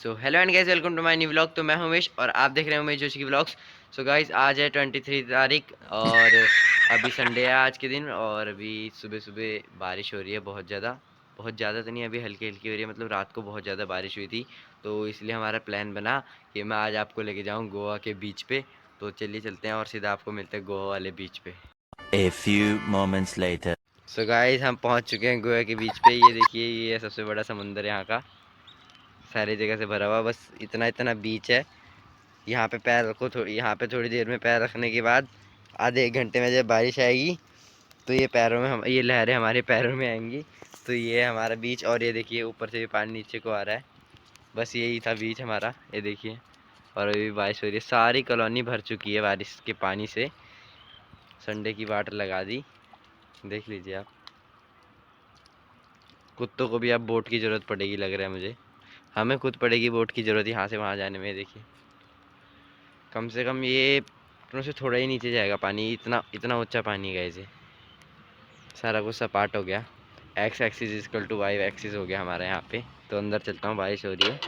So hello and guys, welcome to my new vlog. तो मैं हूं उमेश और आप देख रहे हैं उमेश जोशी की व्लॉग्स। सो गाइस, आज है 23 तारीख और अभी संडे है आज के दिन। और अभी सुबह सुबह बारिश हो रही है बहुत ज़्यादा। बहुत ज़्यादा तो नहीं, अभी हल्की हल्की हो रही है। मतलब रात को बहुत ज़्यादा बारिश हुई थी, तो इसलिए हमारा प्लान बना कि मैं आज आपको लेके जाऊँ गोवा के बीच पे। तो चलिए चलते हैं और सीधा आपको मिलते हैं गोवा वाले बीच पे। A few moments later. So guys, हम पहुँच चुके हैं गोवा के बीच पे। ये देखिए, ये सबसे बड़ा समुंदर यहाँ का, सारी जगह से भरा हुआ। बस इतना इतना बीच है। यहाँ पे पैर रखो, यहाँ पे थोड़ी देर में पैर रखने के बाद आधे एक घंटे में जब बारिश आएगी तो ये पैरों में हम ये लहरें हमारे पैरों में आएंगी। तो ये है हमारा बीच। और ये देखिए, ऊपर से भी पानी नीचे को आ रहा है। बस यही था बीच हमारा, ये देखिए। और अभी बारिश हो रही है, सारी कॉलोनी भर चुकी है बारिश के पानी से। संडे की वाट लगा दी, देख लीजिए आप। कुत्तों को भी अब बोट की ज़रूरत पड़ेगी लग रहा है मुझे। हमें खुद पड़ेगी बोट की ज़रूरत यहाँ से वहाँ जाने में। देखिए, कम से कम ये घुटनों से थोड़ा ही नीचे जाएगा पानी, इतना इतना ऊंचा पानी है। इसे सारा कुछ सपाट हो गया। X axis equal to y axis हो गया हमारा यहाँ पे। तो अंदर चलता हूँ, बारिश हो रही है,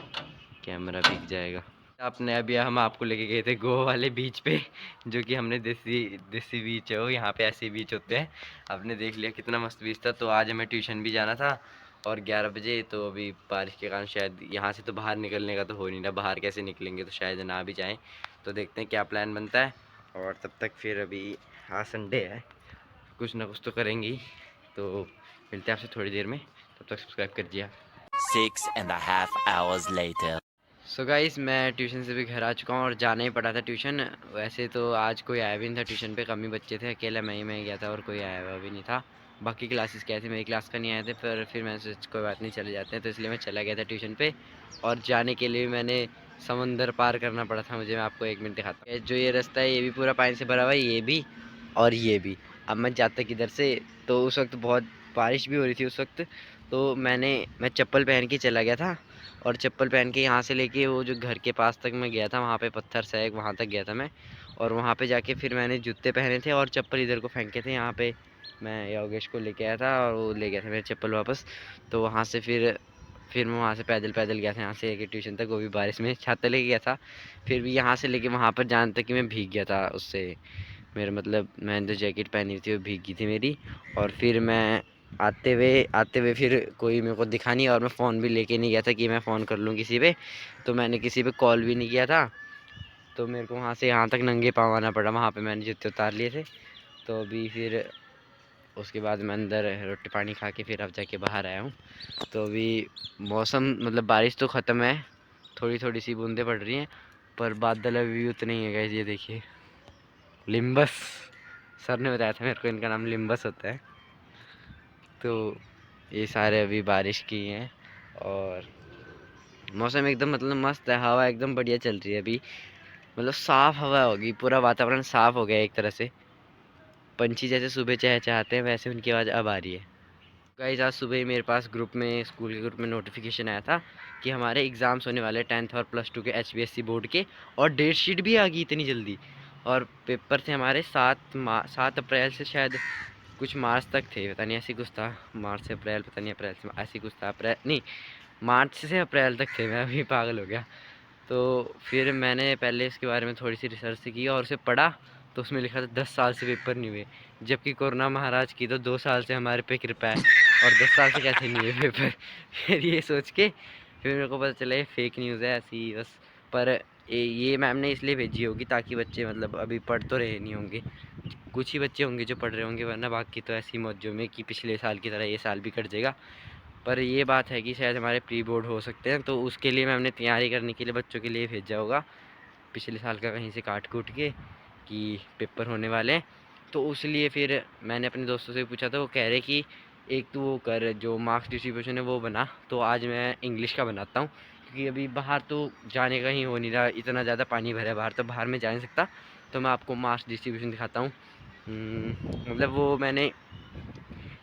कैमरा भीग जाएगा। आपने अभी हम आपको लेके गए थे गोवा वाले बीच पे, जो कि हमने देसी देसी बीच है वो। यहाँ पे ऐसे बीच होते हैं। आपने देख लिया कितना मस्त बीच था। तो आज हमें ट्यूशन भी जाना था और 11 बजे। तो अभी बारिश के कारण शायद यहाँ से तो बाहर निकलने का तो हो नहीं रहा। बाहर कैसे निकलेंगे, तो शायद ना भी जाएं। तो देखते हैं क्या प्लान बनता है। और तब तक फिर अभी आज संडे है, कुछ ना कुछ तो करेंगे ही। तो मिलते हैं आपसे थोड़ी देर में, तब तक सब्सक्राइब कर दिया। 6.5 hours later. सो गाइस, मैं ट्यूशन से भी घर आ चुका हूँ और जाना ही पड़ा था ट्यूशन। वैसे तो आज कोई आया भी नहीं था ट्यूशन पे, कम ही बच्चे थे। अकेला मैं गया था और कोई आया हुआ भी नहीं था। बाकी क्लासेस क्या थे, मेरी क्लास का नहीं आए थे। फिर मैंने सोचा कोई बात नहीं, चले जाते हैं। तो इसलिए मैं चला गया था ट्यूशन पे। और जाने के लिए मैंने समंदर पार करना पड़ा था मुझे। मैं आपको 1 मिनट दिखाता हूँ। जो ये रास्ता है, ये भी पूरा पानी से भरा हुआ है, ये भी और ये भी। अब मैं जाता किधर से, तो उस वक्त बहुत बारिश भी हो रही थी उस वक्त। तो मैं चप्पल पहन के चला गया था। और चप्पल पहन के यहाँ से लेके वो जो घर के पास तक मैं गया था, वहाँ पे पत्थर सा है, वहाँ तक गया था मैं। और वहाँ पे जाके फिर मैंने जूते पहने थे और चप्पल इधर को फेंके थे। यहाँ पे मैं योगेश को लेके आया था और वो ले गया था मेरे चप्पल वापस। तो वहाँ से फिर मैं वहाँ से पैदल पैदल गया था यहाँ से लेके ट्यूशन तक, वो भी बारिश में छाता लेके गया था। फिर भी यहाँ से लेके वहाँ पर जाने तक कि मैं भीग गया था उससे। मेरा मतलब मैंने जो जैकेट पहनी थी वो भीग गई थी मेरी। और फिर मैं आते हुए फिर कोई मेरे को दिखा नहीं। और मैं फ़ोन भी लेके नहीं गया था कि मैं फ़ोन कर लूँ किसी पे। तो मैंने किसी पे कॉल भी नहीं किया था। तो मेरे को वहाँ से यहाँ तक नंगे पाँव आना पड़ा। वहाँ पे मैंने जूते उतार लिए थे। तो अभी फिर उसके बाद मैं अंदर रोटी पानी खा के फिर अब जाके बाहर आया हूँ। तो अभी मौसम मतलब बारिश तो ख़त्म है, थोड़ी थोड़ी सी बूंदें पड़ रही हैं, पर बादल अभी भी उतने ही है गाइस। ये देखिए, लिम्बस, सर ने बताया था मेरे को इनका नाम लिम्बस होता है। तो ये सारे अभी बारिश की हैं। और मौसम एकदम मतलब मस्त है, हवा एकदम बढ़िया चल रही है अभी। मतलब साफ़ हवा होगी, पूरा वातावरण साफ़ हो गया एक तरह से। पंछी जैसे सुबह चहचहाते हैं, वैसे उनकी आवाज़ अब आ रही है। गाइस, आज सुबह ही मेरे पास ग्रुप में, स्कूल के ग्रुप में नोटिफिकेशन आया था कि हमारे एग्ज़ाम्स होने वाले 10th और +2 के HBSC बोर्ड के। और डेट शीट भी आ गई इतनी जल्दी। और पेपर थे हमारे 7 अप्रैल से शायद कुछ मार्च तक थे, पता नहीं ऐसी कुछ था। मार्च से अप्रैल, पता नहीं अप्रैल से ऐसी कुछ था। अप्रैल नहीं, मार्च से अप्रैल तक थे। मैं अभी पागल हो गया। तो फिर मैंने पहले इसके बारे में थोड़ी सी रिसर्च की और उसे पढ़ा। तो उसमें लिखा था 10 साल से पेपर नहीं हुए, जबकि कोरोना महाराज की तो 2 साल से हमारे पे कृपा है, और 10 साल से कैसे नहीं हुए पेपर। फिर ये सोच के फिर मेरे को पता चला ये फेक न्यूज़ है ऐसी बस। पर ये मैम ने इसलिए भेजी होगी ताकि बच्चे मतलब अभी पढ़ तो रहे नहीं होंगे। कुछ ही बच्चे होंगे जो पढ़ रहे होंगे, वरना बाकी तो ऐसी मौजों में कि पिछले साल की तरह ये साल भी कट जाएगा। पर ये बात है कि शायद हमारे प्री बोर्ड हो सकते हैं, तो उसके लिए मैम ने तैयारी करने के लिए बच्चों के लिए भेजा होगा पिछले साल का कहीं से काट कूट के कि पेपर होने वाले हैं। तो उस लिए फिर मैंने अपने दोस्तों से पूछा, तो वो कह रहे कि एक तो वो कर, जो मार्क्स डिस्ट्रीब्यूशन है वो बना। तो आज मैं इंग्लिश का बनाता हूँ, क्योंकि अभी बाहर तो जाने का ही हो नहीं रहा, इतना ज़्यादा पानी भरा है बाहर, तो बाहर में जा नहीं सकता। तो मैं आपको मार्क्स डिस्ट्रीब्यूशन दिखाता हूँ। मतलब वो मैंने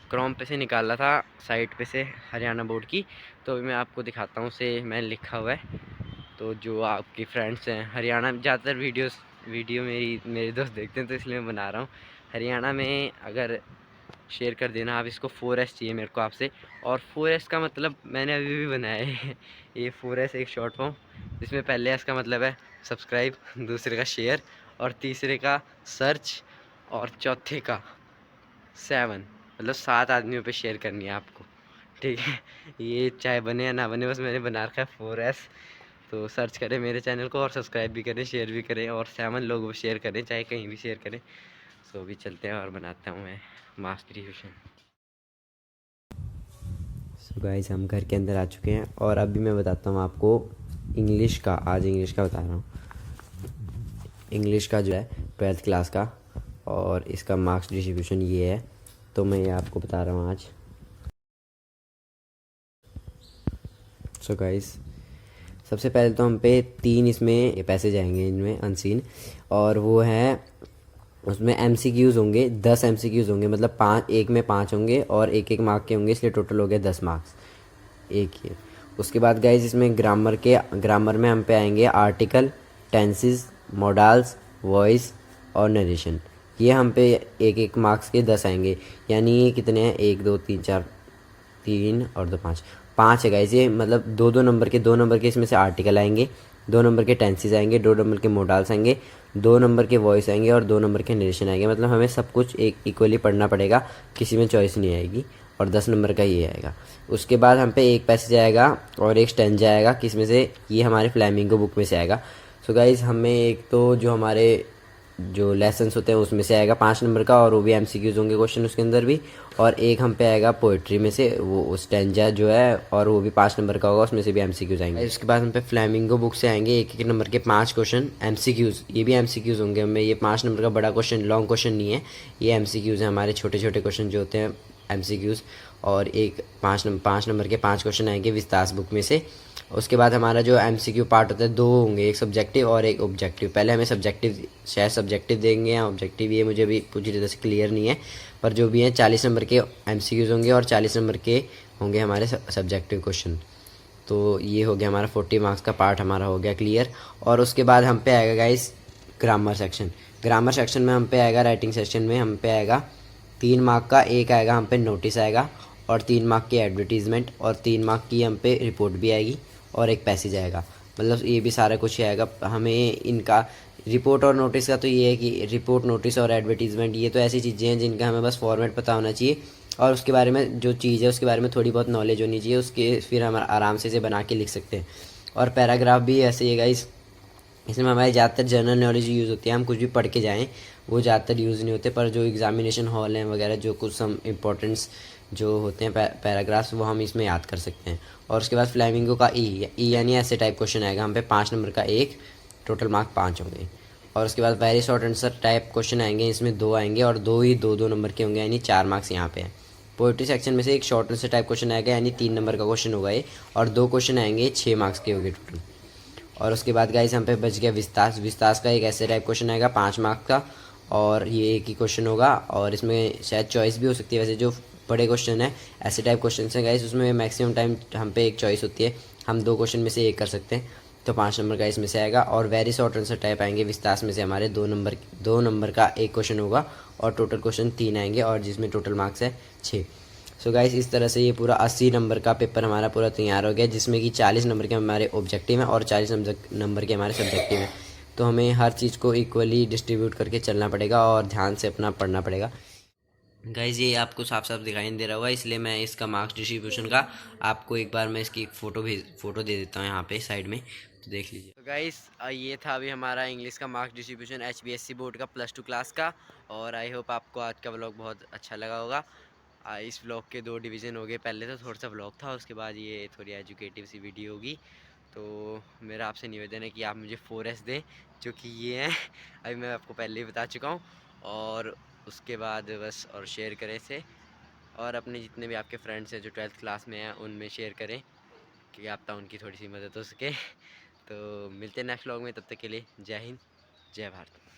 क्रोम पे से निकाला था, साइट पे से, हरियाणा बोर्ड की। तो अभी मैं आपको दिखाता हूँ, उसे मैंने लिखा हुआ है। तो जो आपके फ्रेंड्स हैं हरियाणा, ज़्यादातर वीडियो मेरे दोस्त देखते हैं, तो इसलिए मैं बना रहा हूँ। हरियाणा में अगर शेयर कर देना आप इसको। 4S चाहिए मेरे को आपसे। और 4S का मतलब मैंने अभी भी बनाया है ये 4S एक शॉर्ट फॉर्म, जिसमें पहले एस का मतलब है सब्सक्राइब, दूसरे का शेयर, और तीसरे का सर्च, और चौथे का 7, मतलब 7 आदमियों पे शेयर करनी है आपको, ठीक है। ये चाहे बने या ना बने, बस मैंने बना रखा है 4S। तो सर्च करें मेरे चैनल को और सब्सक्राइब भी करें, शेयर भी करें, और 7 लोग शेयर करें, चाहे कहीं भी शेयर करें। सो अभी चलते हैं और बनाता हूँ मैं मास डिस्ट्रीब्यूशन। सो गाइस, हम घर के अंदर आ चुके हैं और अभी मैं बताता हूँ आपको इंग्लिश का। आज इंग्लिश का बता रहा हूँ। इंग्लिश का जो है 12th क्लास का, और इसका मार्क्स डिस्ट्रीब्यूशन ये है। तो मैं ये आपको बता रहा हूँ आज। सो गाइस, सबसे पहले तो हम पे 3 इसमें पैसे जाएंगे, इनमें अनसीन, और वो है उसमें MCQs होंगे। 10 MCQs होंगे, मतलब 5, एक में 5 होंगे और एक एक मार्क के होंगे, इसलिए टोटल हो गया 10 मार्क्स एक ही। उसके बाद गाइज इसमें ग्रामर में हम पे आएंगे आर्टिकल, टेंसेस, मॉडल्स, वॉइस और नरेशन। ये हम पे एक एक मार्क्स के 10 आएंगे। यानी ये कितने हैं, 1 2 3 4, 3 और 2 5, 5 है गाइज ये। मतलब 2 नंबर के इसमें से आर्टिकल आएंगे, 2 नंबर के टेंसेस आएंगे, 2 नंबर के मॉडल्स आएंगे, 2 नंबर के वॉइस आएंगे और 2 नंबर के नरेशन आएंगे। मतलब हमें सब कुछ एक इक्वली पढ़ना पड़ेगा, किसी में चॉइस नहीं आएगी, और 10 नंबर का ये आएगा। उसके बाद हम पे एक पैसेज आएगा और एक स्टैंजा आएगा, किस में से, ये हमारे फ्लैमिंगो बुक में से आएगा। सो गाइज, हमें एक तो जो हमारे जो लेसन्स होते हैं उसमें से आएगा 5 नंबर का, और वो भी MCQs होंगे क्वेश्चन उसके अंदर भी। और एक हम पे आएगा पोइट्री में से, वो स्टैंजा जो है, और वो भी 5 नंबर का होगा, उसमें से भी MCQs आएंगे। उसके बाद हम पे फ्लैमिंगो बुक से आएंगे एक एक नंबर के 5 क्वेश्चन MCQs, ये भी MCQs होंगे हमें। ये 5 नंबर का बड़ा क्वेश्चन, लॉन्ग क्वेश्चन नहीं है, ये MCQs है हमारे, छोटे छोटे क्वेश्चन जो होते हैं MCQs। और एक 5 नंबर के 5 क्वेश्चन आएंगे विस्तास बुक में से। उसके बाद हमारा जो MCQ पार्ट होता है 2 होंगे, एक सब्जेक्टिव और एक ऑब्जेक्टिव। पहले हमें सब्जेक्टिव, शायद सब्जेक्टिव देंगे या ऑब्जेक्टिव, ये मुझे भी पूरी तरह से क्लियर नहीं है, पर जो भी हैं 40 नंबर के MCQs होंगे और 40 नंबर के होंगे हमारे सब्जेक्टिव क्वेश्चन। तो ये हो गया हमारा 40 मार्क्स का पार्ट, हमारा हो गया क्लियर। और उसके बाद हम पे आएगा guys grammar section. Grammar section में हम पे आएगा, राइटिंग सेक्शन में हम पे आएगा 3 मार्क का, एक आएगा हम पे नोटिस आएगा, और 3 मार्क की एडवर्टीज़मेंट, और 3 मार्क की हम पे रिपोर्ट भी आएगी, और एक पैसेज आएगा। मतलब ये भी सारा कुछ ही आएगा हमें इनका। रिपोर्ट और नोटिस का तो ये है कि रिपोर्ट, नोटिस और एडवर्टीज़मेंट, ये तो ऐसी चीज़ें हैं जिनका हमें बस फॉर्मेट पता होना चाहिए, और उसके बारे में जो चीज़ है उसके बारे में थोड़ी बहुत नॉलेज होनी चाहिए उसके, फिर हम आराम से इसे बना के लिख सकते हैं। और पैराग्राफ भी ऐसे ही है गाइस, इसमें हमारी ज़्यादातर जनरल नॉलेज यूज़ होती है, हम कुछ भी पढ़ के जाएँ वो ज़्यादातर यूज़ नहीं होते, पर जो एग्जामिनेशन हॉल हैं वगैरह, जो कुछ सम इम्पोर्टेंट्स जो होते हैं पैराग्राफ्स, वो हम इसमें याद कर सकते हैं। और उसके बाद फ्लैमिंगो का ई यानी ऐसे टाइप क्वेश्चन आएगा हम पे, 5 नंबर का एक, टोटल मार्क 5 होंगे। और उसके बाद very short answer type question आएंगे, इसमें 2 आएंगे, और 2 ही 2 2 नंबर के होंगे, यानी 4 मार्क्स यहाँ पे हैं। पोइट्री सेक्शन में से एक शॉर्ट आंसर टाइप क्वेश्चन आएगा, यानी 3 नंबर का क्वेश्चन होगा ये, और 2 क्वेश्चन आएंगे, 6 मार्क्स के होंगे टोटल। और उसके बाद गाइस हम पे बच गया विस्तास। विस्तास का एक ऐसे टाइप क्वेश्चन आएगा 5 मार्क्स का, और ये एक ही क्वेश्चन होगा, और इसमें शायद चॉइस भी हो सकती है। वैसे जो बड़े क्वेश्चन है ऐसे टाइप क्वेश्चन हैं गाइस, उसमें मैक्सिमम टाइम हम पे एक चॉइस होती है, हम 2 क्वेश्चन में से एक कर सकते हैं। तो 5 नंबर का इसमें से आएगा। और वेरी शॉर्ट आंसर टाइप आएंगे विस्तास में से हमारे 2 नंबर का एक क्वेश्चन होगा, और टोटल क्वेश्चन 3 आएंगे, और जिसमें टोटल मार्क्स है 6। सो गाइस, इस तरह से ये पूरा 80 नंबर का पेपर हमारा पूरा तैयार हो गया, जिसमें कि 40 नंबर के हमारे ऑब्जेक्टिव हैं और 40 नंबर के हमारे सब्जेक्टिव हैं। तो हमें हर चीज़ को इक्वली डिस्ट्रीब्यूट करके चलना पड़ेगा और ध्यान से अपना पढ़ना पड़ेगा। गाइज, ये आपको साफ साफ दिखाई नहीं दे रहा होगा, इसलिए मैं इसका मार्क्स डिस्ट्रीब्यूशन का आपको एक बार मैं इसकी फ़ोटो दे देता हूँ यहाँ पे साइड में, तो देख लीजिए। तो गाइस, ये था अभी हमारा इंग्लिश का मार्क्स डिस्ट्रीब्यूशन HBSC बोर्ड का +2 क्लास का। और आई होप आपको आज का व्लॉग बहुत अच्छा लगा होगा। इस व्लॉग के 2 डिवीज़न हो गए, पहले तो थोड़ा सा व्लॉग था, उसके बाद ये थोड़ी एजुकेटिव सी वीडियो होगी। तो मेरा आपसे निवेदन है कि आप मुझे 4S दें, जो कि ये हैं अभी मैं आपको पहले ही बता चुका हूँ। और उसके बाद बस और शेयर करें इसे, और अपने जितने भी आपके फ्रेंड्स हैं जो 12th क्लास में हैं उनमें शेयर करें, कि आप तो उनकी थोड़ी सी मदद हो सके। तो मिलते हैं नेक्स्ट व्लॉग में, तब तक के लिए जय हिंद, जय भारत।